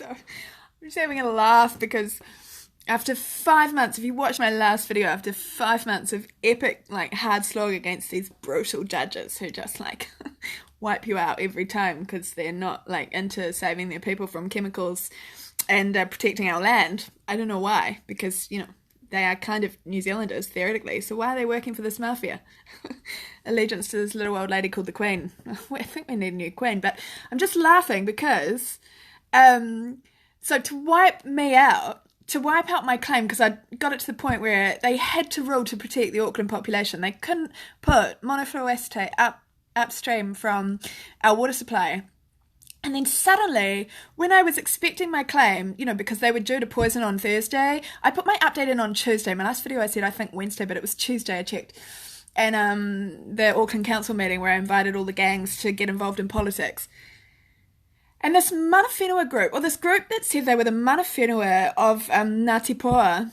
So I'm just having a laugh because after 5 months, if you watch my last video, after 5 months of epic, like, hard slog against these brutal judges who just, like, wipe you out every time because they're not, like, into saving their people from chemicals and protecting our land. I don't know why, because, you know, they are kind of New Zealanders, theoretically, so why are they working for this mafia? Allegiance to this little old lady called the Queen. I think we need a new Queen, but I'm just laughing because, so to wipe me out, to wipe out my claim, because I got it to the point where they had to rule to protect the Auckland population. They couldn't put monofloral acetate upstream from our water supply. And then suddenly, when I was expecting my claim, you know, because they were due to poison on Thursday, I put my update in on Tuesday. My last video I said, I think Wednesday, but it was Tuesday, I checked. And the Auckland Council meeting where I invited all the gangs to get involved in politics. And this mana whenua group, or this group that said they were the mana whenua of Ngāti Poa,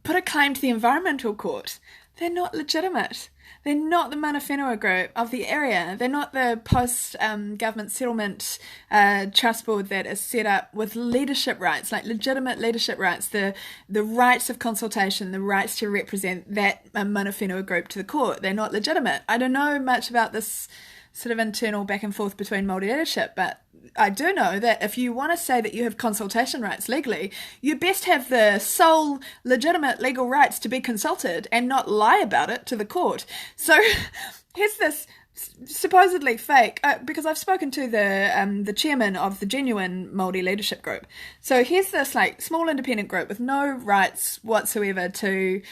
put a claim to the Environmental Court. They're not legitimate. They're not the mana whenua group of the area. They're not the post-government settlement trust board that is set up with leadership rights, like legitimate leadership rights, the rights of consultation, the rights to represent that mana whenua group to the court. They're not legitimate. I don't know much about this sort of internal back and forth between Māori leadership, but I do know that if you want to say that you have consultation rights legally, you best have the sole legitimate legal rights to be consulted and not lie about it to the court. So here's this supposedly fake, because I've spoken to the chairman of the genuine Māori leadership group. So here's this like small independent group with no rights whatsoever to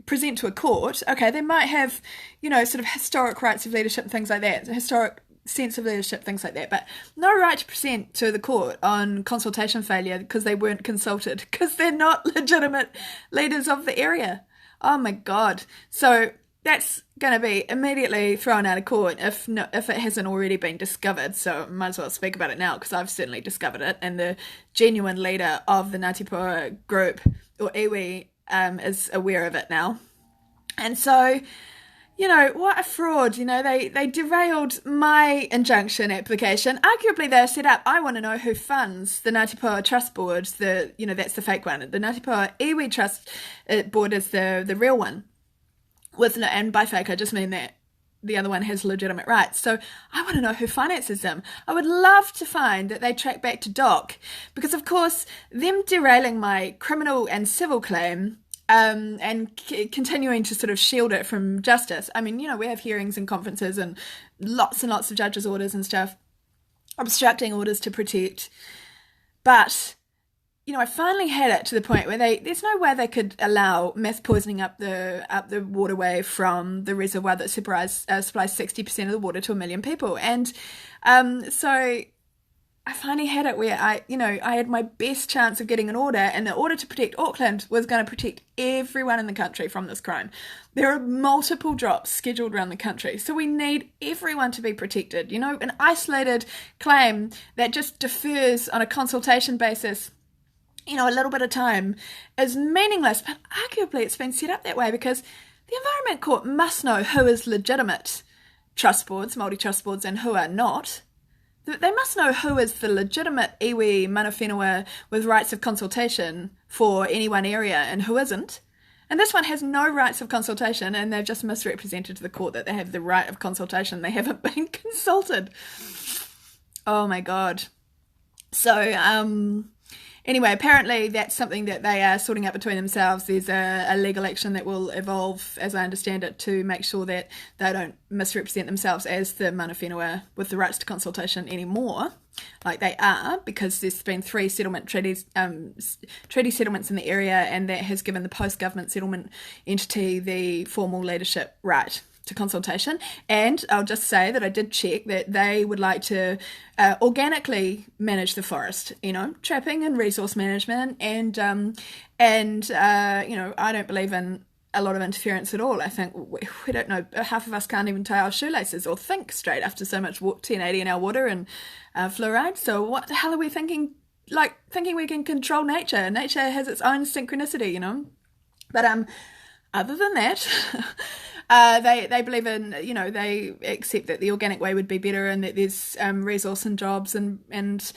present to a court. Okay, they might have, you know, sort of historic rights of leadership and things like that, historic sense of leadership, things like that, but no right to present to the court on consultation failure because they weren't consulted, because they're not legitimate leaders of the area. Oh my God. So that's going to be immediately thrown out of court if it hasn't already been discovered. So might as well speak about it now because I've certainly discovered it, and the genuine leader of the Ngāti Poa group, or iwi, is aware of it now. And so, you know, what a fraud. You know, they derailed my injunction application. Arguably they're set up, I want to know who funds the Ngāti Poa Trust Board. That's the fake one. The Ngāti Poa Iwi Trust Board is the real one. And by fake, I just mean that the other one has legitimate rights. So I want to know who finances them. I would love to find that they track back to Doc, because of course them derailing my criminal and civil claim and continuing to sort of shield it from justice. I mean, you know, we have hearings and conferences and lots of judges' orders and stuff, obstructing orders to protect. But, you know, I finally had it to the point where there's no way they could allow meth poisoning up the waterway from the reservoir that supplies 60% of the water to 1 million people. And so I finally had it where I had my best chance of getting an order, and the order to protect Auckland was going to protect everyone in the country from this crime. There are multiple drops scheduled around the country, so we need everyone to be protected. You know, an isolated claim that just defers on a consultation basis, you know, a little bit of time, is meaningless. But arguably it's been set up that way because the Environment Court must know who is legitimate trust boards, Māori trust boards, and who are not. They must know who is the legitimate iwi mana whenua with rights of consultation for any one area and who isn't. And this one has no rights of consultation, and they've just misrepresented to the court that they have the right of consultation. They haven't been consulted. Oh my God. So, anyway, apparently that's something that they are sorting out between themselves. There's a legal action that will evolve, as I understand it, to make sure that they don't misrepresent themselves as the mana whenua with the rights to consultation anymore, like they are, because there's been 3 treaty settlements in the area, and that has given the post-government settlement entity the formal leadership right to consultation. And I'll just say that I did check that they would like to organically manage the forest, you know, trapping and resource management, and you know, I don't believe in a lot of interference at all. I think we don't know, half of us can't even tie our shoelaces or think straight after so much 1080 in our water and fluoride. So what the hell are we thinking? Like, thinking we can control nature. Nature has its own synchronicity, you know. But Other than that, they believe in, they accept that the organic way would be better, and that there's resource and jobs and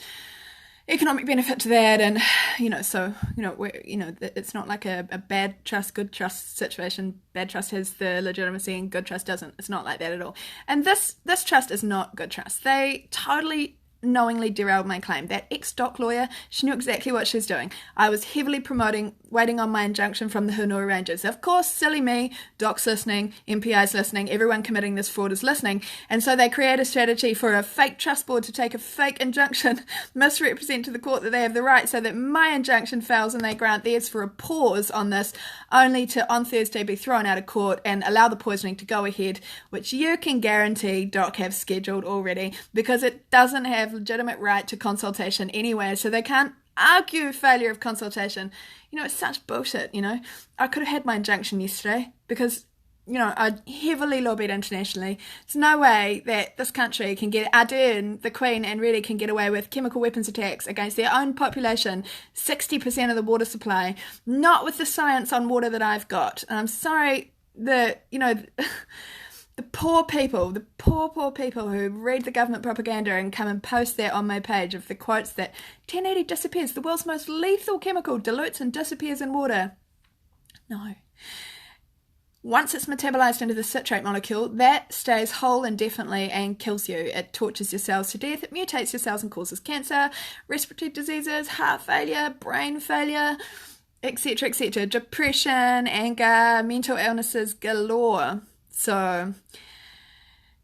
economic benefit to that, and it's not like a bad trust, good trust situation. Bad trust has the legitimacy and good trust doesn't. It's not like that at all. And this trust is not good trust. They totally knowingly derailed my claim. That ex-doc lawyer, she knew exactly what she was doing. I was heavily waiting on my injunction from the Hunua Rangers. Of course, silly me, docs listening, MPIs listening, everyone committing this fraud is listening. And so they create a strategy for a fake trust board to take a fake injunction, misrepresent to the court that they have the right, so that my injunction fails and they grant theirs for a pause on this, only to on Thursday be thrown out of court and allow the poisoning to go ahead, which you can guarantee doc have scheduled already, because it doesn't have legitimate right to consultation anyway, so they can't argue failure of consultation. It's such bullshit. I could have had my injunction yesterday because I heavily lobbied internationally. There's no way that this country can get Ardern, the Queen, and really can get away with chemical weapons attacks against their own population, 60% of the water supply, not with the science on water that I've got. And I'm sorry that the poor people who read the government propaganda and come and post that on my page of the quotes that 1080 disappears, the world's most lethal chemical, dilutes and disappears in water. No. Once it's metabolized into the citrate molecule, that stays whole indefinitely and kills you. It tortures your cells to death, it mutates your cells and causes cancer, respiratory diseases, heart failure, brain failure, etc., etc., depression, anger, mental illnesses galore. So,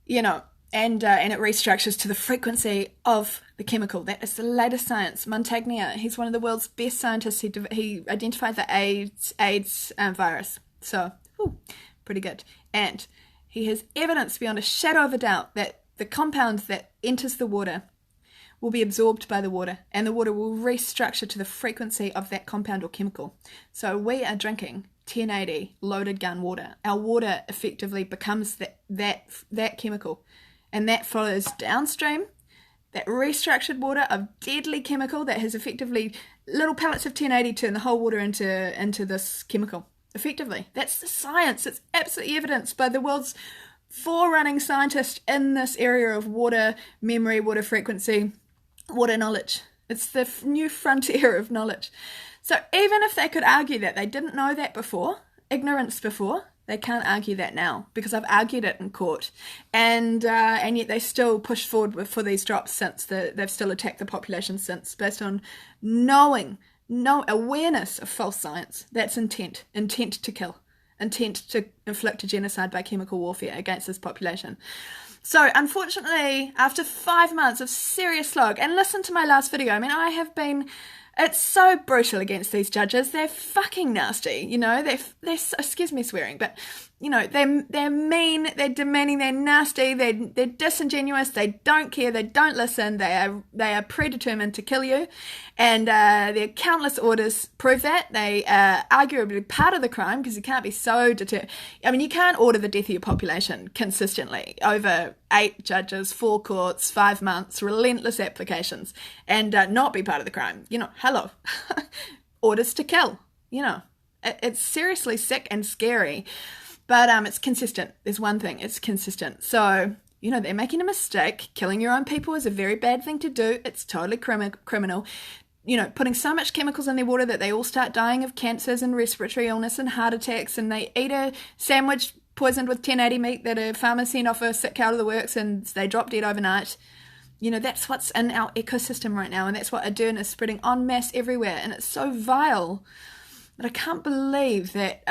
and it restructures to the frequency of the chemical. That is the latest science. Montagnier, he's one of the world's best scientists. He identified the AIDS virus. So, pretty good. And he has evidence beyond a shadow of a doubt that the compound that enters the water will be absorbed by the water, and the water will restructure to the frequency of that compound or chemical. So we are drinking 1080 loaded gun water. Our water effectively becomes that chemical, and that follows downstream, that restructured water of deadly chemical that has effectively little pellets of 1080 turn the whole water into this chemical. Effectively, that's the science. It's absolutely evidenced by the world's forerunning scientist in this area of water memory, water frequency, water knowledge. It's the new frontier of knowledge. So even if they could argue that they didn't know that before, ignorance before, they can't argue that now, because I've argued it in court, and yet they still push forward for these drops since they've still attacked the population since, based on no awareness of false science. That's intent to kill, intent to inflict a genocide by chemical warfare against this population. So unfortunately, after 5 months of serious slog, and listen to my last video, it's so brutal against these judges. They're fucking nasty, they're excuse me swearing, but they're mean, they're demeaning, they're nasty, they're disingenuous, they don't care, they don't listen, they are predetermined to kill you, and their countless orders prove that. They are arguably part of the crime, because you can't be so determined. You can't order the death of your population consistently over 8 judges, 4 courts, 5 months, relentless applications, and not be part of the crime. Hello. Orders to kill. It's seriously sick and scary. But it's consistent. There's one thing, it's consistent. So, they're making a mistake. Killing your own people is a very bad thing to do. It's totally criminal. Putting so much chemicals in their water that they all start dying of cancers and respiratory illness and heart attacks, and they eat a sandwich poisoned with 1080 meat that a farmer sent off a sick cow to the works, and they drop dead overnight. That's what's in our ecosystem right now, and that's what Ardern is spreading en masse everywhere, and it's so vile that I can't believe that...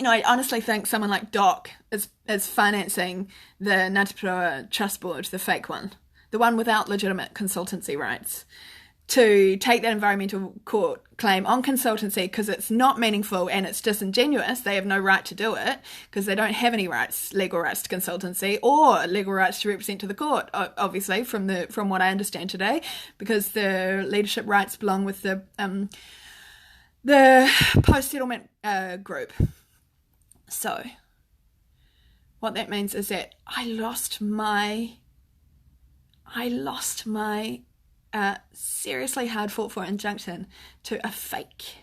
I honestly think someone like Doc is financing the Ngāti Trust Board, the fake one, the one without legitimate consultancy rights, to take that environmental court claim on consultancy because it's not meaningful and it's disingenuous. They have no right to do it because they don't have any legal rights to consultancy or legal rights to represent to the court, obviously, from what I understand today, because the leadership rights belong with the post-settlement group. So, what that means is that I lost my seriously hard fought for injunction to a fake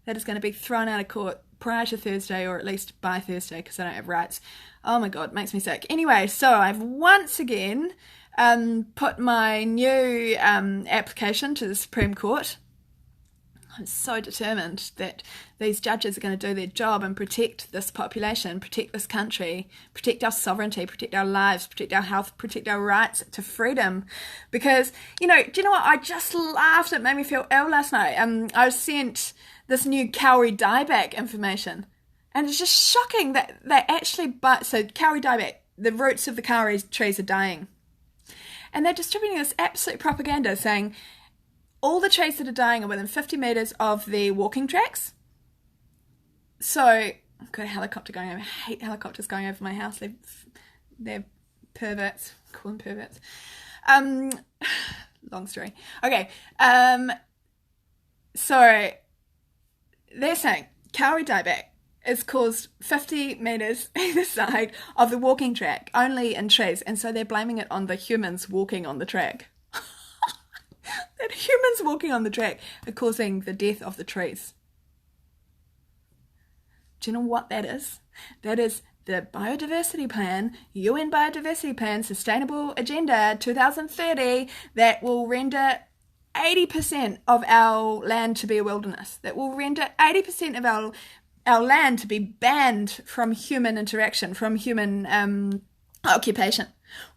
that is going to be thrown out of court prior to Thursday, or at least by Thursday, because I don't have rights. Oh my God, makes me sick. Anyway, so I've once again put my new application to the Supreme Court. I'm so determined that these judges are going to do their job and protect this population, protect this country, protect our sovereignty, protect our lives, protect our health, protect our rights to freedom. Because, do you know what? I just laughed. It made me feel ill last night. I was sent this new kauri dieback information, and it's just shocking that they actually so kauri dieback, the roots of the kauri trees are dying. And they're distributing this absolute propaganda saying all the trees that are dying are within 50 metres of the walking tracks. So, I've got a helicopter going over. I hate helicopters going over my house. They're perverts. Call them perverts. Long story. Okay. So, they're saying kauri dieback is caused 50 metres either side of the walking track, only in trees. And so they're blaming it on the humans walking on the track. That humans walking on the track are causing the death of the trees. Do you know what that is? That is the biodiversity plan, UN biodiversity plan, sustainable agenda 2030, that will render 80% of our land to be a wilderness. That will render 80% of our land to be banned from human interaction, from human occupation.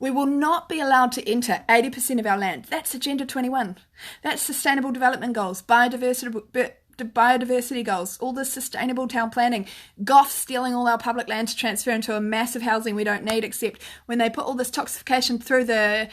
We will not be allowed to enter 80% of our land. That's Agenda 21. That's Sustainable Development Goals, biodiversity goals, all this sustainable town planning, Goff stealing all our public land to transfer into a massive housing we don't need, except when they put all this toxification through the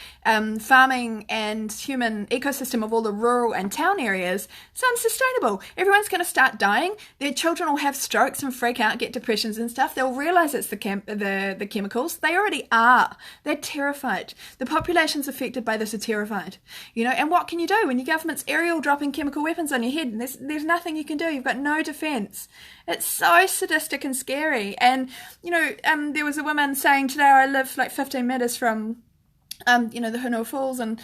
farming and human ecosystem of all the rural and town areas. It's unsustainable. Everyone's going to start dying. Their children will have strokes and freak out, get depressions and stuff. They'll realise it's the chemicals. They already are. They're terrified. The populations affected by this are terrified. And what can you do when your government's aerial dropping chemical weapons on your head and there's nothing you can do? You've got no defence. It's so sadistic and scary. And there was a woman saying today, I live like 15 metres from the Hunua Falls, and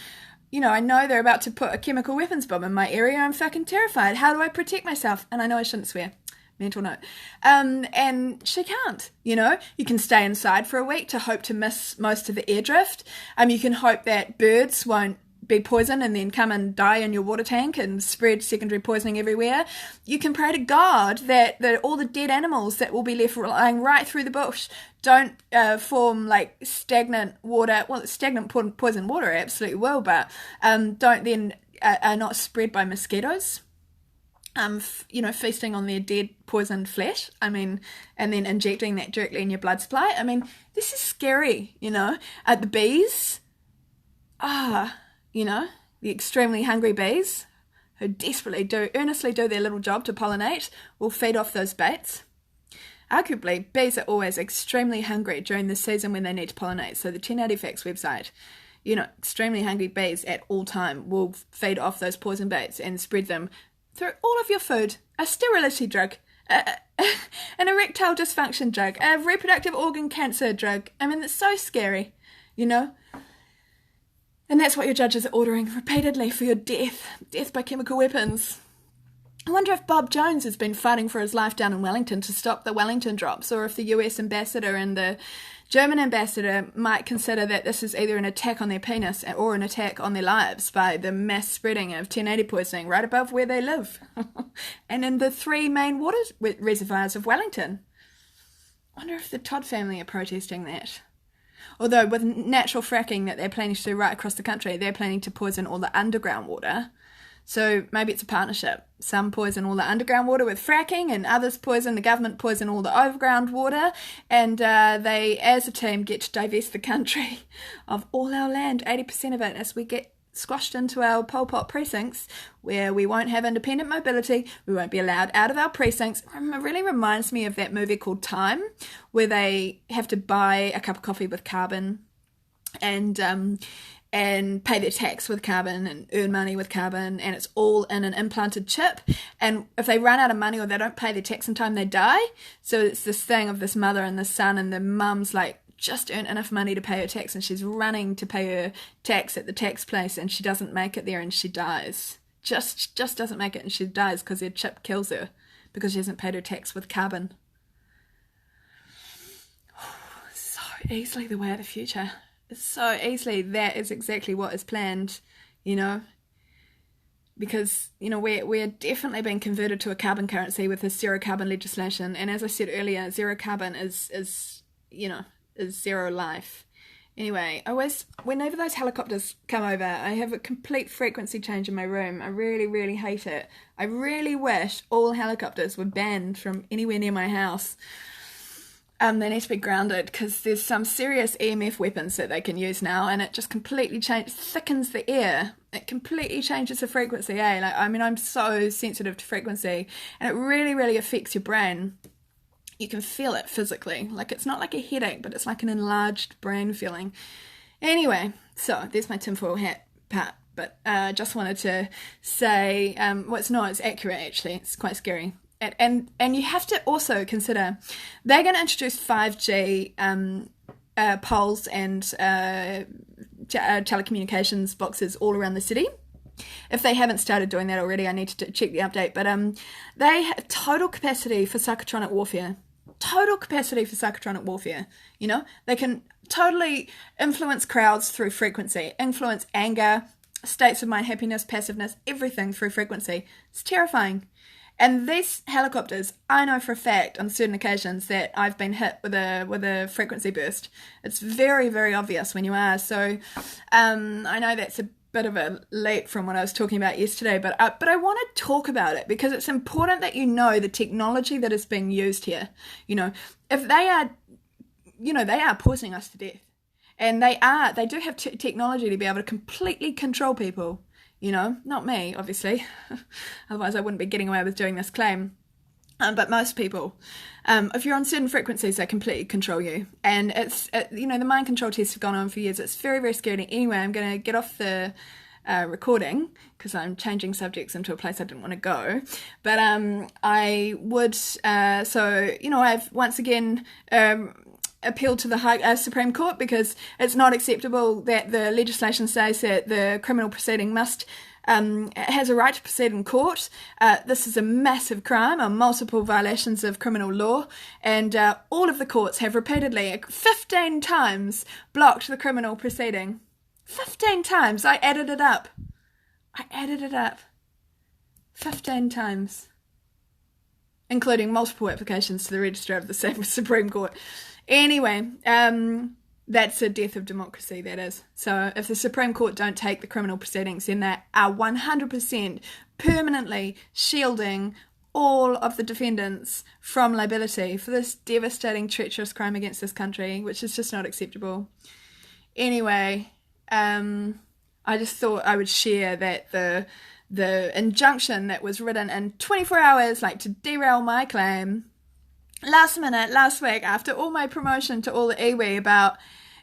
I know they're about to put a chemical weapons bomb in my area. I'm fucking terrified. How do I protect myself? And I know I shouldn't swear. Mental note. And she can't. You can stay inside for a week to hope to miss most of the air drift. You can hope that birds won't be poisoned and then come and die in your water tank and spread secondary poisoning everywhere. You can pray to God that all the dead animals that will be left lying right through the bush don't form like stagnant water. Well, stagnant poisoned water absolutely will, but don't then are not spread by mosquitoes. Feasting on their dead poisoned flesh. And then injecting that directly in your blood supply. This is scary. The bees. The extremely hungry bees who earnestly do their little job to pollinate will feed off those baits. Arguably, bees are always extremely hungry during the season when they need to pollinate. So the 1080 Facts website, extremely hungry bees at all time will feed off those poison baits and spread them through all of your food. A sterility drug, an erectile dysfunction drug, a reproductive organ cancer drug. It's so scary, And that's what your judges are ordering repeatedly for your death by chemical weapons. I wonder if Bob Jones has been fighting for his life down in Wellington to stop the Wellington drops, or if the US ambassador and the German ambassador might consider that this is either an attack on their penis or an attack on their lives by the mass spreading of 1080 poisoning right above where they live and in the 3 main water reservoirs of Wellington. I wonder if the Todd family are protesting that. Although with natural fracking that they're planning to do right across the country, they're planning to poison all the underground water. So maybe it's a partnership. Some poison all the underground water with fracking, and others the government poison all the overground water, and they, as a team, get to divest the country of all our land, 80% of it, as we get squashed into our Pol Pot precincts, where we won't have independent mobility, we won't be allowed out of our precincts. It really reminds me of that movie called Time, where they have to buy a cup of coffee with carbon and pay their tax with carbon and earn money with carbon, and it's all in an implanted chip. And if they run out of money or they don't pay their tax in time, they die. So it's this thing of this mother and this son, and the mum's like, just earned enough money to pay her tax, and she's running to pay her tax at the tax place, and she doesn't make it there, and she dies. Just doesn't make it, and she dies because her chip kills her because she hasn't paid her tax with carbon. So easily the way of the future. It's so easily that is exactly what is planned, you know, because, you know, we're definitely being converted to a carbon currency with this zero carbon legislation. And as I said earlier, zero carbon is zero life. Anyway, whenever those helicopters come over, I have a complete frequency change in my room. I really, really hate it. I really wish all helicopters were banned from anywhere near my house. They need to be grounded because there's some serious EMF weapons that they can use now, and it just completely thickens the air. It completely changes the frequency, eh? Like, I mean, I'm so sensitive to frequency, and it really, really affects your brain. You can feel it physically. Like, it's not like a headache, but it's like an enlarged brain feeling. Anyway, so there's my tinfoil hat part. But just wanted to say, it's accurate actually. It's quite scary. And you have to also consider they're going to introduce 5G poles and telecommunications boxes all around the city. If they haven't started doing that already, I need to check the update. But they have total capacity for psychotronic warfare. Total capacity for psychotronic warfare. You know, they can totally influence crowds through frequency, influence anger, states of mind, happiness, passiveness, everything through frequency. It's terrifying. And these helicopters, I know for a fact on certain occasions that I've been hit with a frequency burst. It's very, very obvious when you are. So I know that's a bit of a leap from what I was talking about yesterday, but I want to talk about it because it's important that you know the technology that is being used here. You know, if they are, you know, they are poisoning us to death. And they do have technology to be able to completely control people. You know, not me, obviously. Otherwise I wouldn't be getting away with doing this claim. But most people, if you're on certain frequencies, they completely control you. And you know, the mind control tests have gone on for years. It's very, very scary. Anyway, I'm going to get off the recording because I'm changing subjects into a place I didn't want to go. But I would, you know, I've once again appealed to the Supreme Court because it's not acceptable that the legislation says that the criminal proceeding has a right to proceed in court. This is a massive crime on multiple violations of criminal law, and all of the courts have repeatedly, 15 times, blocked the criminal proceeding. 15 times! I added it up. 15 times. Including multiple applications to the Registrar of the Supreme Court. Anyway, that's a death of democracy, that is. So if the Supreme Court don't take the criminal proceedings, then they are 100% permanently shielding all of the defendants from liability for this devastating, treacherous crime against this country, which is just not acceptable. Anyway, I just thought I would share that the injunction that was written in 24 hours, like to derail my claim, last minute, last week, after all my promotion to all the iwi about,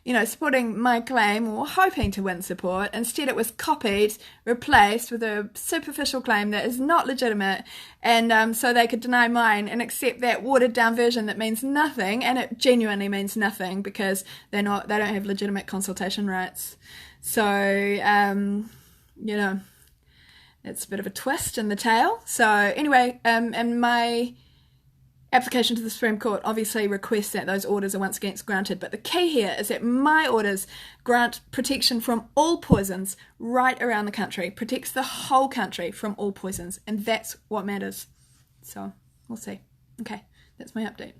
you know, supporting my claim or hoping to win support, instead it was copied, replaced with a superficial claim that is not legitimate, and so they could deny mine and accept that watered down version that means nothing, and it genuinely means nothing because they don't have legitimate consultation rights. So, you know, it's a bit of a twist in the tale. So anyway, and my application to the Supreme Court obviously requests that those orders are once again granted, but the key here is that my orders grant protection from all poisons right around the country, protects the whole country from all poisons, and that's what matters. So we'll see. Okay, that's my update.